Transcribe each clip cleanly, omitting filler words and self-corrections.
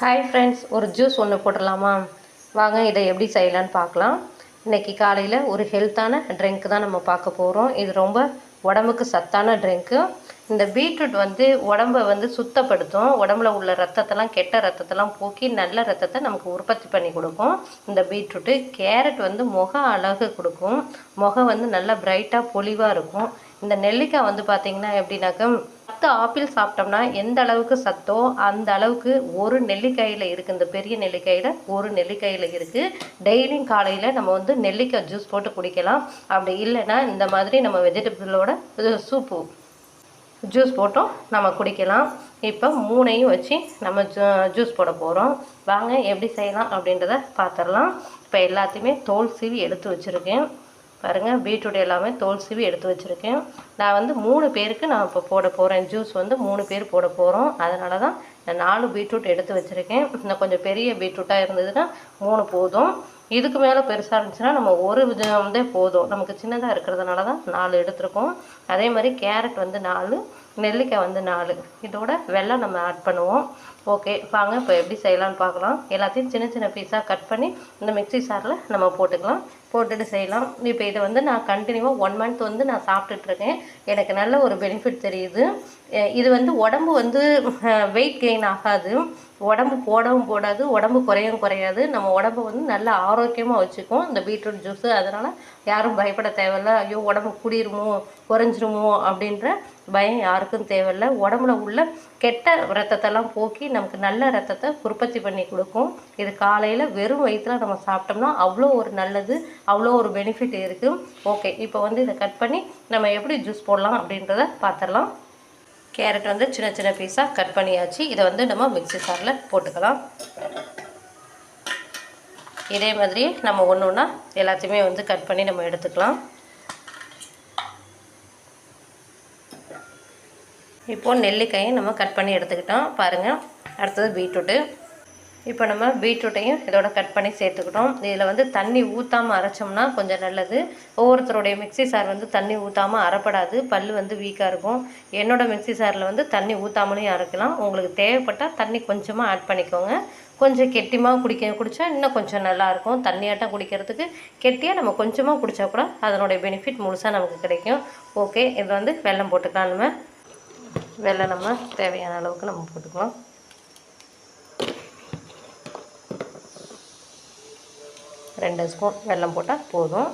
Hi friends, ஒரு juice ஒன்று போட்டுடலாமா? வாங்க இதை எப்படி செய்யலான்னு பார்க்கலாம். இன்றைக்கி காலையில் ஒரு ஹெல்த்தான ட்ரிங்க் தான் நம்ம பார்க்க போகிறோம். இது ரொம்ப உடம்புக்கு சத்தான ட்ரிங்க்கு. இந்த பீட்ரூட் உடம்பை சுத்தப்படுத்தும். உடம்புல உள்ள ரத்தத்தெல்லாம், கெட்ட ரத்தத்தெல்லாம் போக்கி நல்ல ரத்தத்தை நமக்கு உற்பத்தி பண்ணி கொடுக்கும் இந்த பீட்ரூட்டு. கேரட் முக அழகு கொடுக்கும். முகம் நல்லா பிரைட்டாக பொலிவாக இருக்கும். இந்த நெல்லிக்காய் பார்த்திங்கன்னா எப்படின்னாக்கா, 10 ஆப்பிள் சாப்பிட்டோம்னா எந்த அளவுக்கு சத்தோ அந்த அளவுக்கு ஒரு நெல்லிக்காயில் இருக்குது. இந்த பெரிய நெல்லிக்காயில் ஒரு நெல்லிக்காயில் இருக்குது. டெய்லியும் காலையில் நம்ம நெல்லிக்காய் ஜூஸ் போட்டு குடிக்கலாம். அப்படி இல்லைன்னா இந்த மாதிரி நம்ம வெஜிடபிளோட சூப்பு ஜூஸ் போட்டோம் நம்ம குடிக்கலாம். இப்போ 3ஐயும் வச்சு நம்ம ஜூஸ் போட போகிறோம். வாங்க எப்படி செய்யலாம் அப்படின்றத பார்த்துடலாம். இப்போ எல்லாத்தையுமே தோல் சீவி எடுத்து வச்சுருக்கேன். பாருங்கள், பீட்ரூட் எல்லாமே தோல் சீவி எடுத்து வச்சுருக்கேன். நான் 3 பேருக்கு நான் இப்போ போட போகிறேன். ஜூஸ் 3 பேர் போட போகிறோம். அதனால தான் நான் 4 பீட்ரூட் எடுத்து வச்சுருக்கேன். இன்னும் கொஞ்சம் பெரிய பீட்ரூட்டாக இருந்ததுன்னா 3 போதும். இதுக்கு மேலே பெருசாக இருந்துச்சுன்னா நம்ம ஒரு போதும். நமக்கு சின்னதாக இருக்கிறதுனால தான் 4 எடுத்துருக்கோம். அதே மாதிரி கேரட் 4, நெல்லிக்காய் 4. இதோட வெல்லம் நம்ம ஆட் பண்ணுவோம். ஓகே, வாங்க இப்போ எப்படி செய்யலான்னு பார்க்கலாம். எல்லாத்தையும் சின்ன சின்ன பீஸாக கட் பண்ணி இந்த மிக்ஸி சாரில் நம்ம போட்டுக்கலாம். போட்டுட்டு செய்யலாம். இப்போ இதை நான் கண்டினியூவாக 1 மந்த் நான் சாப்பிட்டுட்ருக்கேன். எனக்கு நல்ல ஒரு பெனிஃபிட் தெரியுது. இது உடம்பு வெயிட் கெயின் ஆகாது. உடம்பு போடவும் போடாது, உடம்பு குறையவும் குறையாது. நம்ம உடம்பு நல்லா ஆரோக்கியமாக வச்சுக்கும் இந்த பீட்ரூட் ஜூஸு. அதனால் யாரும் பயப்பட தேவையில்ல. ஐயோ உடம்பு கூடிருமோ குறைஞ்சிருமோ அப்படின்ற பயம் யாருக்கும் தேவையில்லை. உடம்புல உள்ள கெட்ட ரத்தத்தெல்லாம் போக்கி நமக்கு நல்ல ரத்தத்தை உற்பத்தி பண்ணி கொடுக்கும். இது காலையில் வெறும் வயிற்றில் நம்ம சாப்பிட்டோம்னா அவ்வளோ ஒரு நல்லது, அவ்வளோ ஒரு பெனிஃபிட் இருக்குது. ஓகே, இப்போ இதை கட் பண்ணி நம்ம எப்படி ஜூஸ் போடலாம் அப்படின்றத பார்த்துடலாம். கேரட் சின்ன சின்ன பீஸாக கட் பண்ணியாச்சு. இதை நம்ம மிக்ஸி சாரில் போட்டுக்கலாம். இதே மாதிரி நம்ம ஒன்று ஒன்றா எல்லாத்தையுமே கட் பண்ணி நம்ம எடுத்துக்கலாம். இப்போது நெல்லிக்காயும் நம்ம கட் பண்ணி எடுத்துக்கிட்டோம். பாருங்கள், அடுத்தது பீட்ரூட்டு. இப்போ நம்ம பீட்ரூட்டையும் இதோட கட் பண்ணி சேர்த்துக்கிட்டோம். இதில் தண்ணி ஊற்றாமல் அரைச்சோம்னா கொஞ்சம் நல்லது. ஒவ்வொருத்தருடைய மிக்ஸி சார் தண்ணி ஊற்றாமல் அரைப்படாது, பல் வீக்காக இருக்கும். என்னோடய மிக்ஸி சாரில் தண்ணி ஊற்றாமலையும் அரைக்கலாம். உங்களுக்கு தேவைப்பட்டால் தண்ணி கொஞ்சமாக ஆட் பண்ணிக்கோங்க. கொஞ்சம் கெட்டியாக குடித்தா இன்னும் கொஞ்சம் நல்லாயிருக்கும். தண்ணியாட்டம் குடிக்கிறதுக்கு கெட்டியாக நம்ம கொஞ்சமாக குடித்தா கூட அதனுடைய பெனிஃபிட் முழுசாக நமக்கு கிடைக்கும். ஓகே, இதில் வெல்லம் போட்டுக்கலாம். நம்ம வெல்லம் நம்ம தேவையான அளவுக்கு நம்ம போட்டுக்கலாம். ரெண்டு ஸ்பூன் வெல்லம் போட்டால் போதும்.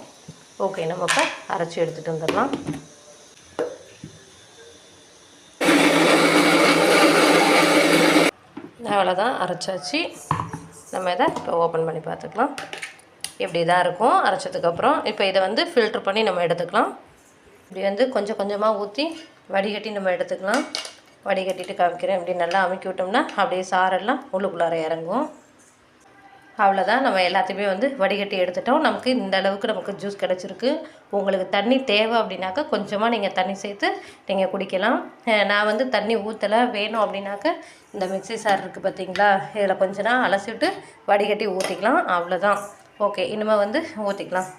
ஓகே, நம்ம இப்போ அரைச்சி எடுத்துகிட்டு வந்துடலாம். அவ்வளோதான், அரைச்சாச்சு. நம்ம இதை இப்போ ஓப்பன் பண்ணி பார்த்துக்கலாம். இப்படி தான் இருக்கும் அரைச்சதுக்கப்புறம். இப்போ இதை ஃபில்ட்ரு பண்ணி நம்ம எடுத்துக்கலாம். இப்படி கொஞ்சம் கொஞ்சமாக ஊற்றி வடிகட்டி நம்ம எடுத்துக்கலாம். வடிகட்டிட்டு காமிக்கிறேன். இப்படி நல்லா அமுக்கி விட்டோம்னா அப்படியே சாரெல்லாம் உள்ளுக்குள்ளார இறங்கும். அவ்வளோதான், நம்ம எல்லாத்தையுமே வடிகட்டி எடுத்துட்டோம். நமக்கு இந்த அளவுக்கு நமக்கு ஜூஸ் கிடச்சிருக்கு. உங்களுக்கு தண்ணி தேவை அப்படின்னாக்கா கொஞ்சமாக நீங்கள் தண்ணி சேர்த்து நீங்கள் குடிக்கலாம். நான் தண்ணி ஊற்றலை. வேணும் அப்படின்னாக்கா இந்த மிக்ஸி சார் இருக்குது பார்த்தீங்களா, இதில் கொஞ்ச நாள் அலசிவிட்டு வடிகட்டி ஊற்றிக்கலாம். அவ்வளோதான். ஓகே, இனிமேல் ஊற்றிக்கலாம்.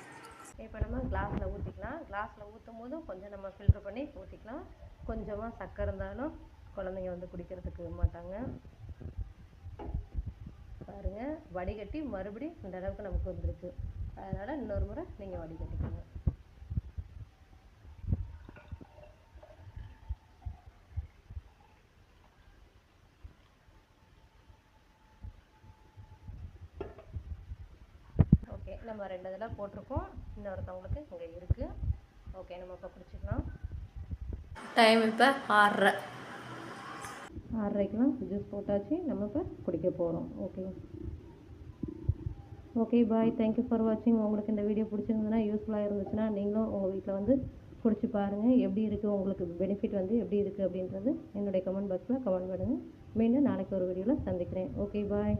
இப்போ நம்ம கிளாஸில் ஊற்றிக்கலாம். கிளாஸில் ஊற்றும் போது கொஞ்சம் நம்ம ஃபில்ட்ரு பண்ணி ஊற்றிக்கலாம். கொஞ்சமாக சக்கரை இருந்தாலும் குழந்தைங்க குடிக்கிறதுக்கு மாட்டாங்க. பாருங்கள், வடிகட்டி மறுபடி இந்த அளவுக்கு நமக்கு வந்துருக்கு. அதனால் இன்னொரு முறை நீங்கள் வடிகட்டிக்கோங்க. ஓகே, நம்ம 2 இதில் போட்டிருக்கோம். இன்னொருத்தவங்களுக்கு இங்கே இருக்குது. ஓகே, நம்ம இப்போ குடிச்சிக்கலாம். டைம் இப்போ 6:30க்கெலாம் ஜூஸ் போட்டாச்சு. நம்ம இப்போ குடிக்க போகிறோம். ஓகே பாய், தேங்க்யூ ஃபார் வாட்சிங். உங்களுக்கு இந்த வீடியோ பிடிச்சிருந்ததுன்னா, யூஸ்ஃபுல்லாக இருந்துச்சுன்னா நீங்களும் உங்கள் வீட்டில் குடிச்சு பாருங்கள். எப்படி இருக்குது, உங்களுக்கு பெனிஃபிட் எப்படி இருக்குது அப்படின்றது என்னுடைய கமெண்ட் பாக்ஸில் கமெண்ட் பண்ணுங்கள். மீண்டும் நாளைக்கு ஒரு வீடியோவில் சந்திக்கிறேன். Okay bye.